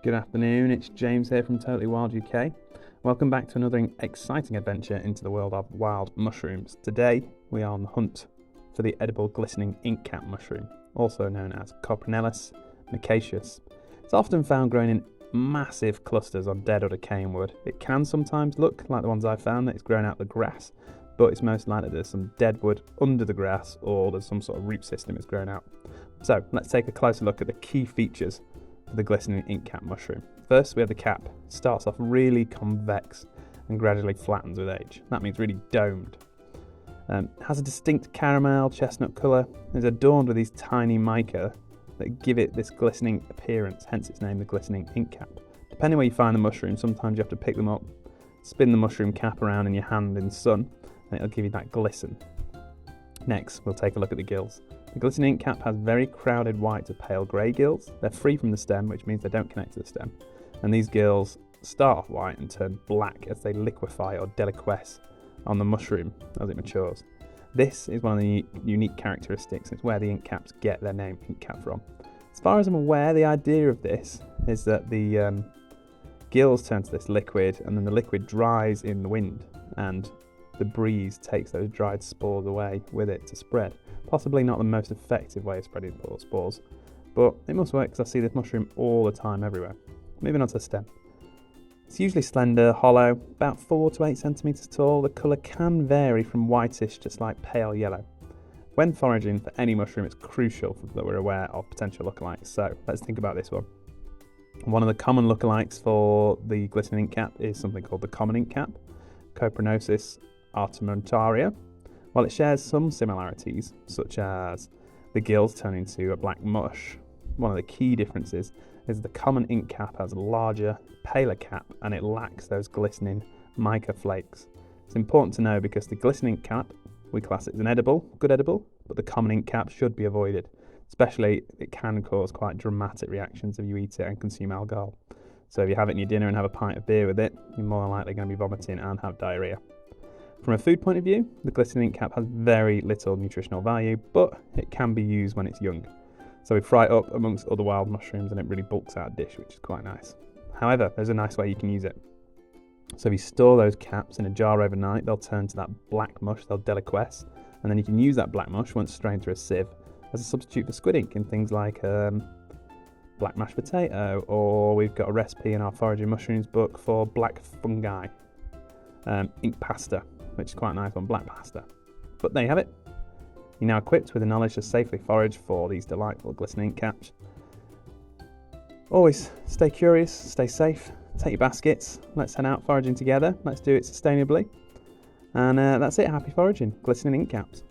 Good afternoon, it's James here from Totally Wild UK. Welcome back to another exciting adventure into the world of wild mushrooms. Today we are on the hunt for the edible glistening InkCap mushroom, also known as Coprinellus micaceus. It's often found growing in massive clusters on dead or decaying wood. It can sometimes look like the ones I found that it's grown out of the grass, but it's most likely there's some dead wood under the grass or there's some sort of root system it's grown out. So let's take a closer look at the key features of the glistening InkCap mushroom. First, we have the cap. It starts off really convex and gradually flattens with age. That means really domed. It has a distinct caramel chestnut colour. It's adorned with these tiny mica that give it this glistening appearance, hence its name, the glistening InkCap. Depending where you find the mushroom, sometimes you have to pick them up, spin the mushroom cap around in your hand in the sun, and it'll give you that glisten. Next, we'll take a look at the gills. The glistening InkCap has very crowded white to pale grey gills. They're free from the stem, which means they don't connect to the stem. And these gills start off white and turn black as they liquefy or deliquesce on the mushroom as it matures. This is one of the unique characteristics. It's where the InkCaps get their name InkCap from. As far as I'm aware, the idea of this is that the gills turn to this liquid and then the liquid dries in the wind and the breeze takes those dried spores away with it to spread. Possibly not the most effective way of spreading spores, but it must work because I see this mushroom all the time everywhere. Moving on to the stem. It's usually slender, hollow, about 4 to 8 centimetres tall. The colour can vary from whitish to slight pale yellow. When foraging for any mushroom, it's crucial that we're aware of potential lookalikes. So let's think about this one. One of the common lookalikes for the glistening InkCap is something called the common InkCap, Coprinellus artementaria. While it shares some similarities, such as the gills turn into a black mush, one of the key differences is the common InkCap has a larger, paler cap and it lacks those glistening mica flakes. It's important to know because the glistening InkCap, we class it as an edible, good edible, but the common InkCap should be avoided. Especially, it can cause quite dramatic reactions if you eat it and consume alcohol. So if you have it in your dinner and have a pint of beer with it, you're more than likely going to be vomiting and have diarrhea. From a food point of view, the glistening InkCap has very little nutritional value, but it can be used when it's young. So we fry it up amongst other wild mushrooms and it really bulks out a dish, which is quite nice. However, there's a nice way you can use it. So if you store those caps in a jar overnight, they'll turn to that black mush, they'll deliquesce, and then you can use that black mush once strained through a sieve as a substitute for squid ink in things like black mashed potato, or we've got a recipe in our foraging mushrooms book for black fungi, ink pasta, which is quite a nice one, black pasta. But there you have it. You're now equipped with the knowledge to safely forage for these delightful glistening InkCaps. Always stay curious, stay safe, take your baskets, let's head out foraging together, let's do it sustainably. And that's it, happy foraging, glistening InkCaps.